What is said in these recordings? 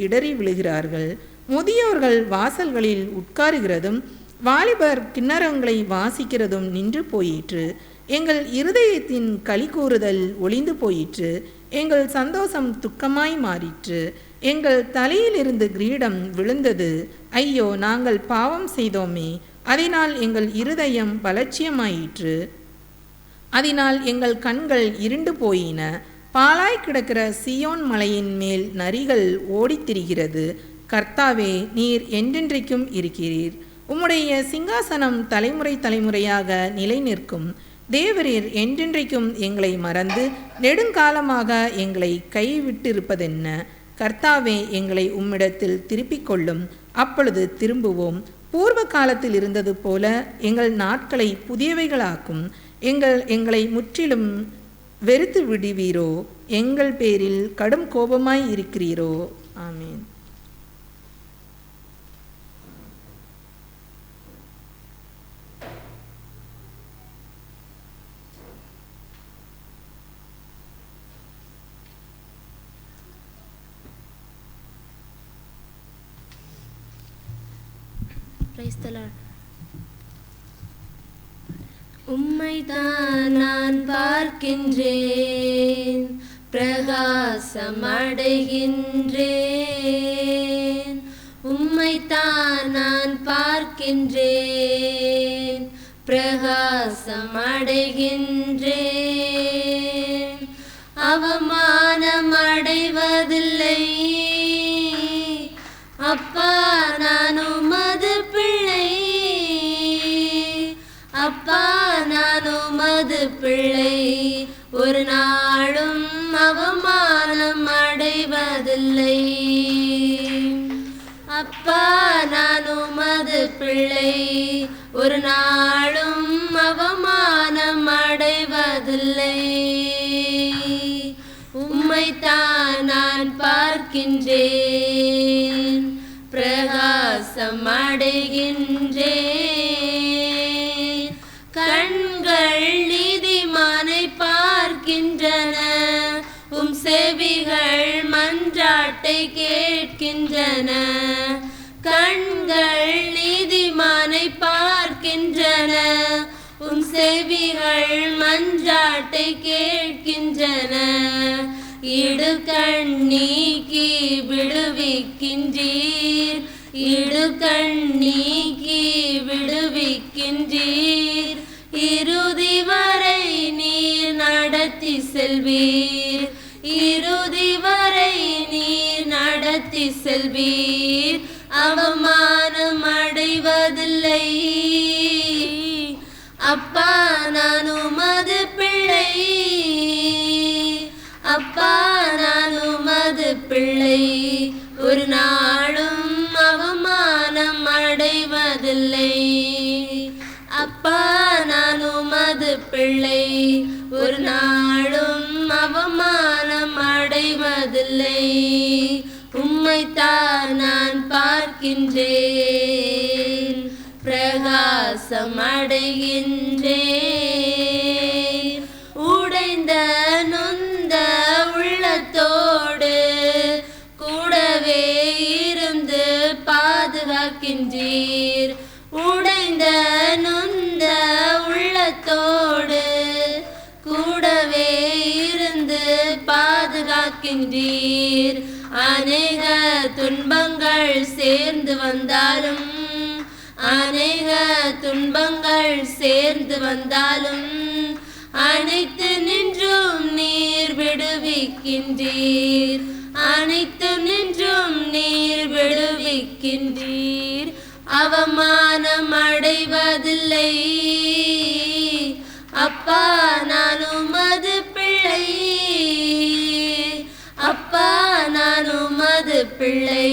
இடறி விழுகிறார்கள். முதியோர்கள் வாசல்களில் உட்காருகிறதும் வாலிபர் கிண்ணறங்களை வாசிக்கிறதும் நின்று போயிற்று. எங்கள் இருதயத்தின் களி கூறுதல் ஒளிந்து போயிற்று. எங்கள் சந்தோஷம் துக்கமாய் மாறிற்று. எங்கள் தலையிலிருந்து கிரீடம் விழுந்தது. ஐயோ, நாங்கள் பாவம் செய்தோமே, அதனால் எங்கள் இருதயம் பலட்சியமாயிற்று. அதனால் எங்கள் கண்கள் இருண்டு போயின. பாழாய் கிடக்கிற சீயோன் மலையின் மேல் நரிகள் ஓடித்திரிகிறது. கர்த்தாவே, நீர் என்றென்றைக்கும் இருக்கிறீர். உம்முடைய சிங்காசனம் தலைமுறை தலைமுறையாக நிலை நிற்கும். தேவரீர் என்றென்றைக்கும் எங்களை மறந்து நெடுங்காலமாக எங்களை கைவிட்டிருப்பதென்ன? கர்த்தாவே, எங்களை உம்மிடத்தில் திருப்பிக் கொள்ளும், அப்பொழுது திரும்புவோம். பூர்வ காலத்தில் இருந்தது போல எங்கள் நாட்களை புதியவைகளாக்கும். எங்களை முற்றிலும் வெறுத்து விடுவீரோ? எங்கள் பேரில் கடும் கோபமாய் இருக்கிறீரோ? ஆமீன். உம்மைதான் நான் பார்க்கின்றேன், பிரகாசம் அடைகின்றேன். உம்மைத்தான் நான் பார்க்கின்றேன், பிரகாசம் அடைகின்றேன். அவமானம் அடைவதில்லை அப்பா, நான் உமது பிள்ளை. அப்பா, நான் உமது பிள்ளை. ஒரு நாளும் அவமானம் அடைவதில்லை. அப்பா, நான் உமது பிள்ளை. ஒரு நாளும் அவமானம் அடைவதில்லை. உம்மைத்தான் நான் பார்க்கின்றேன், பிரகாசம் அடைகின்றேன். கண்கள் நீதிமானை பார்க்கின்றன, உம் செவிகள் மன்றாட்டை கேட்கின்றன. கண்கள் நீதிமானை பார்க்கின்றன, உம் செவிகள் மன்றாட்டை கேட்கின்றன. இடுகண் நீக்கி விடுவிக்கின்றீர், இடுகண் நீக்கி விடுவிக்கின்றீர். இறுதி வரை நீர் நடத்தி செல்வீர், இறுதி வரை நீர் நடத்தி செல்வீர். அவமானம் அடைவதில்லை அப்பா, நான் உமது பிள்ளை. அப்பா, நான் உமது பிள்ளை. ஒரு நாளும் அவமானம் அடைவதில்லை. அப்பா, நான் உமது பிள்ளை. ஒரு நாளும் அவமானம் அடைவதில்லை. உம்மைத்தான் நான் பார்க்கின்றேன், பிரகாசம் அடைகின்றேன். உடைந்த நொந்த உள்ளத்தோடு கூடவே இருந்து பாதுகாக்கின்றீர். உடைந்த நொந்த உள்ளத்தோடு கூடவே இருந்து பாதுகாக்கின்றீர். அநேக துன்பங்கள் சேர்ந்து வந்தாலும், அநேக துன்பங்கள் சேர்ந்து வந்தாலும் அனைத்து நின்றும் நீர் விடுவிக்கின்றீர், அனைத்து நின்றும் நீர் விடுவிக்கின்றீர். அவமானம் அடைவதில்லை அப்பா, நான் உமது பிள்ளை. அப்பா, நான் உமது பிள்ளை.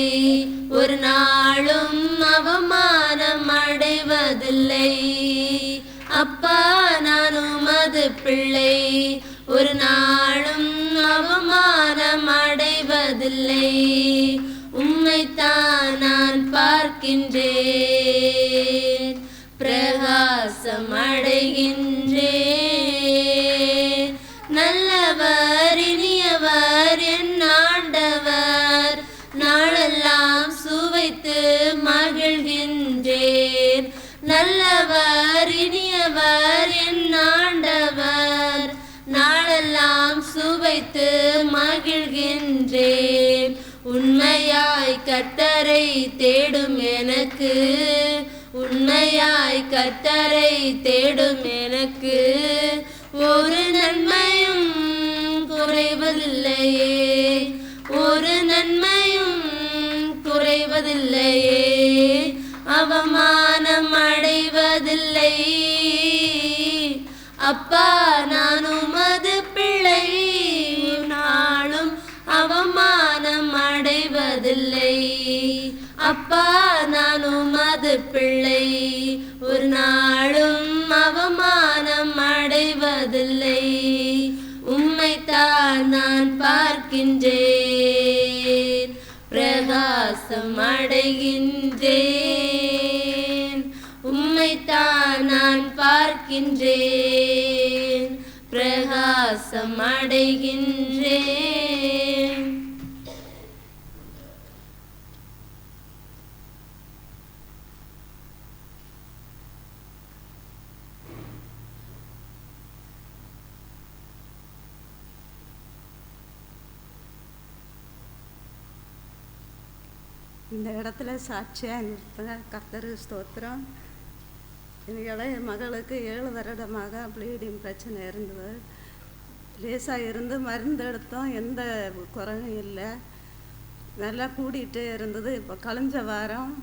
ஒரு நாளும் அவமானம் அடைவதில்லை. அப்பா, நான் உமது பிள்ளை. ஒரு நாளும் அவமானம் அடைவதில்லை. உம்மைத்தான் நான் பார்க்கின்றேன், பிரகாசம் அடைகின்றேன். நல்லவர் இனியவர் என் ஆண்டவர், சுவைத்து மகிழ்கின்றேன். நல்லவர் இனியவர் என் ஆண்டவர், நாளெல்லாம் சுவைத்து மகிழ்கின்றேன். உண்மையாய் கர்த்தரை தேடும் எனக்கு, உண்மையாய் கர்த்தரை தேடும் எனக்கு ஒரு நன்மையும் குறைவதில்லையே, ஒரு நன்மையும் குறைவதில்லையே, அவமானம் அடைவதில்லை. அப்பா நான் உமது பிள்ளை, நாளும் அவமானம் அடைவதில்லை. அப்பா நான் உமது பிள்ளை, ஒரு நாளும் அவமானம் அடைவதில்லை. உம்மைத்தான் நான் பார்க்கின்றேன், பிரகாசம் அடைகின்றேன். உம்மைத்தான் நான் பார்க்கின்றேன், பிரகாசம் அடைகின்றேன். இந்த இடத்துல சாட்சியாக நிறுத்தின கர்த்தர் ஸ்தோத்திரம். என் மகளுக்கு 7 வருடமாக ப்ளீடிங் பிரச்சனை இருந்தது. லேசாக இருந்து மருந்து எடுத்தோம், எந்த குறையும் இல்லை, நல்லா கூடிகிட்டே இருந்தது. இப்போ கழிஞ்ச வாரம்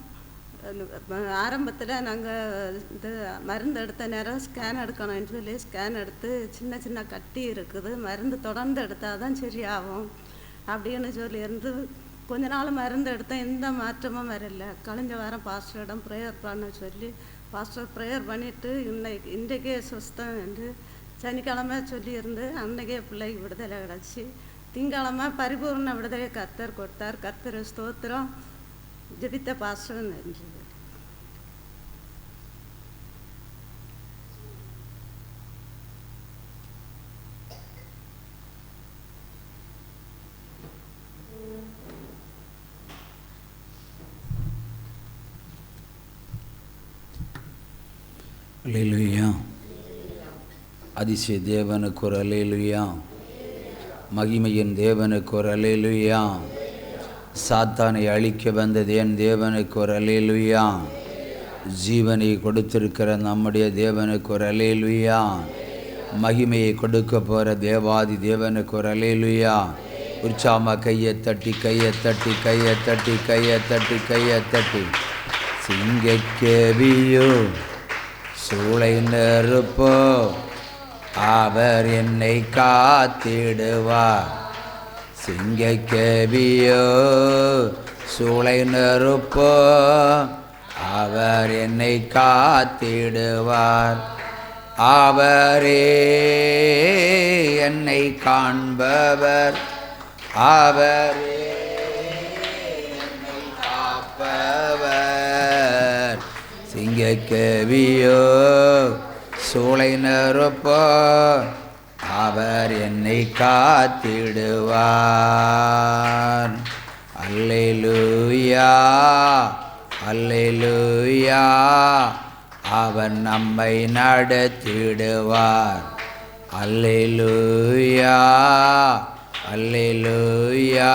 ஆரம்பத்தில் நாங்கள் இது மருந்து எடுத்த நேரம் ஸ்கேன் எடுக்கணும்னு சொல்லி ஸ்கேன் எடுத்து சின்ன சின்ன கட்டி இருக்குது, மருந்து தொடர்ந்து எடுத்தால் தான் சரியாகும் அப்படின்னு சொல்லியிருந்து கொஞ்ச நாள் மருந்து எடுத்தேன், எந்த மாற்றமும் வரல. கழிஞ்ச வாரம் பாஸ்டரிடம் ப்ரேயர் பண்ண சொல்லி பாஸ்டர் ப்ரேயர் பண்ணிவிட்டு இன்றைக்கே சுஸ்தம் என்று சனிக்கிழமை சொல்லியிருந்து அன்றைக்கே பிள்ளைக்கு விடுதலை கிடச்சி திங்கக்கிழமை பரிபூர்ண விடுதலை கர்த்தர் கொடுத்தார். கர்த்தர் ஸ்தோத்திரம். ஜெபித்த பாஸ்டர் நன்றி. அல்லேலூயா. அதிசய தேவனுக்கு ஒரு அல்லேலூயா. மகிமையின் தேவனுக்கு ஒரு அல்லேலூயா. சாத்தானை அழிக்க வந்தது என் தேவனுக்கு ஒரு அல்லேலூயா. ஜீவனை கொடுத்திருக்கிற நம்முடைய தேவனுக்கு ஒரு அல்லேலூயா. மகிமையை கொடுக்க போகிற தேவாதி தேவனுக்கு ஒரு அல்லேலூயா. உற்சாகமாக கையை தட்டி கையை தட்டி கையை தட்டி கையை தட்டி கையை தட்டி சிங்கக்கேவியோ சூளை நெருப்போ அவர் என்னை காத்திடுவார். சிங்கக்கேவியோ சூளை நெருப்போ அவர் என்னை காத்திடுவார். அவரே என்னை காண்பவர், அவரே என்னை காப்பவர். சிங்கக்கேவியோ சூளை நெருப்போ அவர் என்னை காத்திடுவார். அல்லேலூயா அல்லேலூயா. அவன் நம்மை நடத்திடுவார். அல்லேலூயா அல்லேலூயா.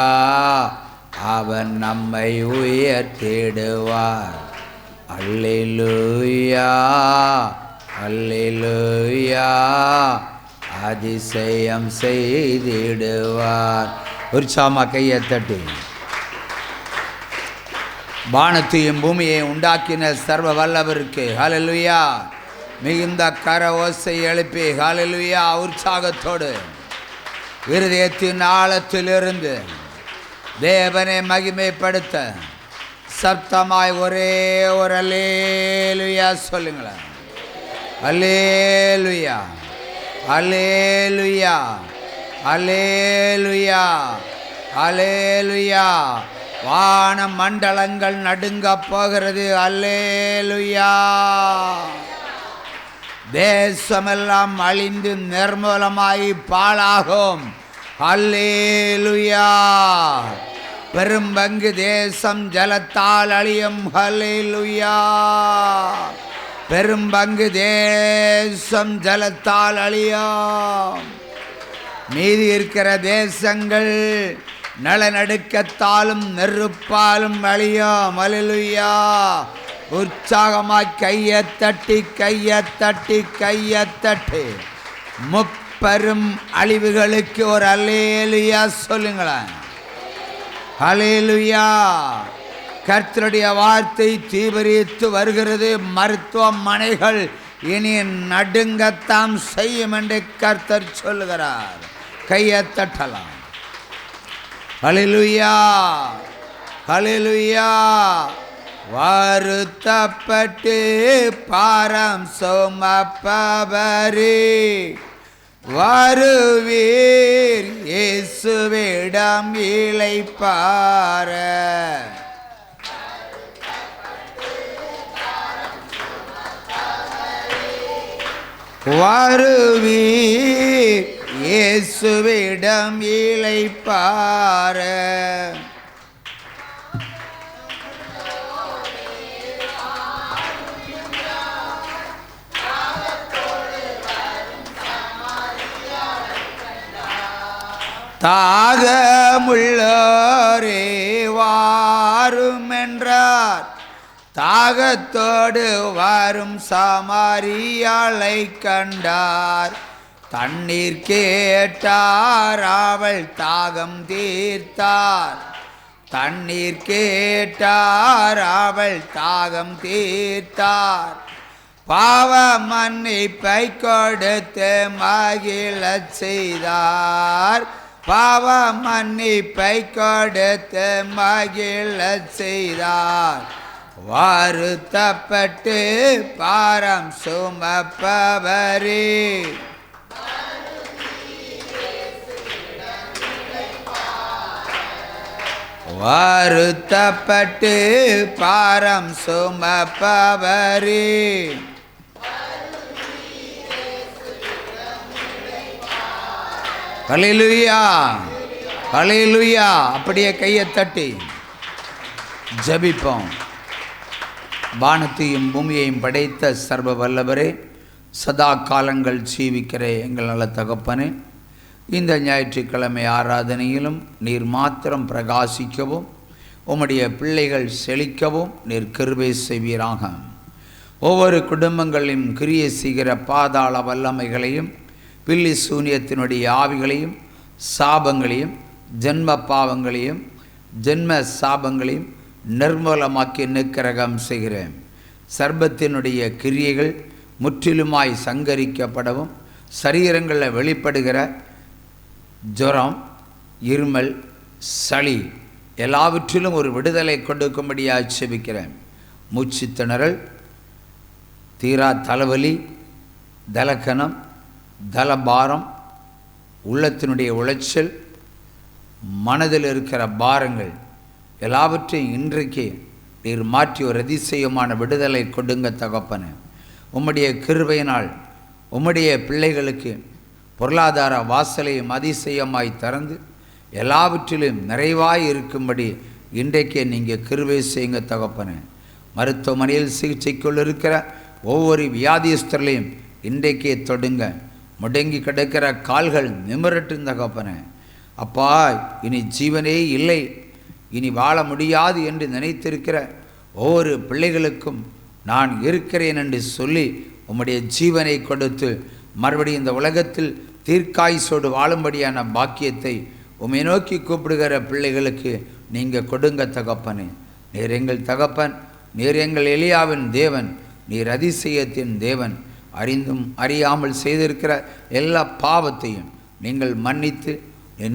அவன் நம்மை உயர்த்திடுவார். அல்லேலூயா அல்லேலூயா. அதிசயம் செய்திடுவார். உற்சாகமாக கையை தட்டி வானத்தையும் பூமியை உண்டாக்கின சர்வ வல்லவருக்கு ஹல்லேலூயா. மிகுந்த கர ஓசை எழுப்பி ஹல்லேலூயா உற்சாகத்தோடு இருதயத்தின் ஆழத்திலிருந்து தேவனை மகிமைப்படுத்த சப்தமாய் ஒரே ஒரு அல்லேலூயா சொல்லுங்களேன். அல்லேலூயா அல்லேலூயா அல்லேலூயா அல்லேலூயா. வான மண்டலங்கள் நடுங்க போகிறது. அல்லேலூயா. தேசமெல்லாம் அழிந்து நிர்மூலமாய் பாழாகும். அல்லேலூயா. பெரும்பங்கு தேசம் ஜலத்தால் அழியும். ஹல்லேலூயா. பெரும்பங்கு தேசம் ஜலத்தால் அழியும். மீதி இருக்கிற தேசங்கள் நலநடுக்கத்தாலும் நெருப்பாலும் அழியும். ஹல்லேலூயா. உற்சாகமாய் கையத்தட்டி கையத்தட்டி கையத்தட்டி முப்பெரும் அழிவுகளுக்கு ஒரு அல்லேலூயா சொல்லுங்களேன். ஹல்லேலூயா. கர்த்தருடைய வார்த்தை தீவிரித்து வருகிறது. மருத்துவமனைகள் இனி நடுங்கத்தான் செய்யும் என்று கர்த்தர் சொல்லுகிறார். கையத்தட்டலாம். ஹல்லேலூயா. ஹல்லேலூயா. வருத்தப்பட்டு பாரம் சுமப்பவரே வருவீர் இயேசுவிடம் இளைப்பாற. வருவீர் இயேசுவிடம் இளைப்பாற. தாகமுள்ளோரே வாரும் என்றார். தாகத்தோடு வரும் சமாரியாளை கண்டார். தண்ணீர் கேட்டார், அவள் தாகம் தீர்த்தார். தண்ணீர் கேட்டார், அவள் தாகம் தீர்த்தார். பாவ மன்னிப்பை கொடுத்து மகிழச் செய்தார். பாவ மன்னிப்பை கொடுத்து மகிழச் செய்தார். வருத்தப்பட்டு பாரம் சுமப்பவரே வருத்தப்பட்டு பாரம் சுமப்பவரே. ஹல்லேலூயா. ஹல்லேலூயா. அப்படியே கையை தட்டி ஜெபிப்போம். வானத்தையும் பூமியையும் படைத்த சர்வ வல்லவரே, சதா காலங்கள் ஜீவிக்கிற எங்கள் நல்ல தகப்பனே, இந்த ஞாயிற்றுக்கிழமை ஆராதனையிலும் நீர் மாத்திரம் பிரகாசிக்கவும் உம்முடைய பிள்ளைகள் செழிக்கவும் நீர் கிருபை செய்வீராக. ஒவ்வொரு குடும்பங்களையும் கிரியை செய்கிற பாதாள வல்லமைகளையும் பில்லி சூனியத்தினுடைய ஆவிகளையும் சாபங்களையும் ஜென்ம பாவங்களையும் ஜென்ம சாபங்களையும் நிர்மூலமாக்கி நிக்கிரகம் செய்கிறேன். சர்பத்தினுடைய கிரியைகள் முற்றிலுமாய் சங்கரிக்கப்படவும் சரீரங்களில் வெளிப்படுகிற ஜுரம், இருமல், சளி எல்லாவற்றிலும் ஒரு விடுதலை கொடுக்கும்படியாக செபிக்கிறேன். மூச்சு திணறல், தீரா தலைவலி, தலக்கணம், தலபாரம், உள்ளத்தினுடைய உளைச்சல், மனதில் இருக்கிற பாரங்கள் எல்லாவற்றையும் இன்றைக்கு நீர் மாற்றி ஒரு அதிசயமான விடுதலை கொடுங்க தகப்பனே. உம்முடைய கிருபையினால் உம்முடைய பிள்ளைகளுக்கு பொருளாதார வாசலையும் அதிசயமாய் திறந்து எல்லாவற்றிலும் நிறைவாய் இருக்கும்படி இன்றைக்கே நீங்கள் கிருபை செய்யுங்க தகப்பனே. மருத்துவமனையில் சிகிச்சைக்குள் இருக்கிற ஒவ்வொரு வியாதிஸ்தர்களையும் இன்றைக்கே தொடுங்க. முடங்கி கிடக்கிற கால்கள் நிமிரட்டும் தகப்பனே. அப்பா, இனி ஜீவனே இல்லை, இனி வாழ முடியாது என்று நினைத்திருக்கிற ஒவ்வொரு பிள்ளைகளுக்கும் நான் இருக்கிறேன் என்று சொல்லி உம்முடைய ஜீவனை கொடுத்து மறுபடியும் இந்த உலகத்தில் தீர்க்காயுசோடு வாழும்படியான பாக்கியத்தை உம்மை நோக்கி கூப்பிடுகிற பிள்ளைகளுக்கு நீங்கள் கொடுங்க தகப்பனே. நீர் எங்கள் தகப்பன், நீர் எங்கள் எலியாவின் தேவன், நீர் அதிசயத்தின் தேவன். அறிந்தும் அறியாமல் செய்திருக்கிற எல்லா பாவத்தையும் நீங்கள் மன்னித்து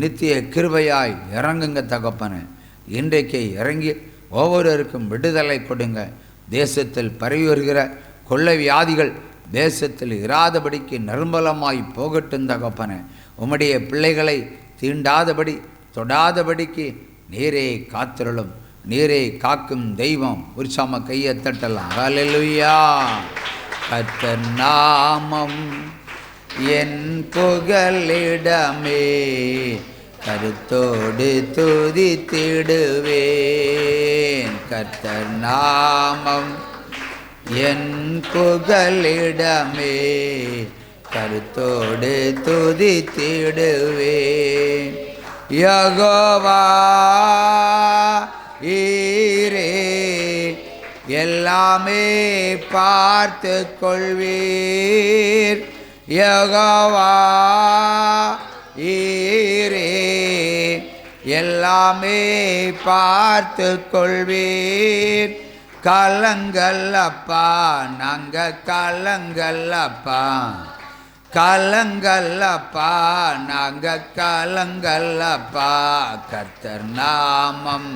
நித்திய கிருபையாய் இறங்குங்க தகப்பனே. இன்றைக்கே இறங்கி ஒவ்வொருவருக்கும் விடுதலை கொடுங்க. தேசத்தில் பரவி வருகிற கொள்ளை வியாதிகள் தேசத்தில் இராதபடிக்கு நிர்மலமாய் போகட்டும் தகப்பனே. உம்முடைய பிள்ளைகளை தீண்டாதபடி தொடாதபடிக்கு நீரே காத்திரளும். நீரே காக்கும் தெய்வம். உற்சாம கையை தட்டலாம். ஹல்லேலூயா. கர்த்தர் நாமம் என் புகலிடமே, கருத்தோடு துதித்திடுவேன். கர்த்தர் நாமம் என் புகலிடமே, கருத்தோடு துதித்திடுவேன். யெகோவா ஈரே, எல்லாமே பார்த்து கொள்வீர். யெகோவா ஈரே, எல்லாமே பார்த்து கொள்வீர். கலங்கல்லப்பா, நாங்க கலங்கல்லப்பா, கலங்கல்லப்பா, நாங்க கலங்கல்லப்பா. கர்த்தர் நாமம்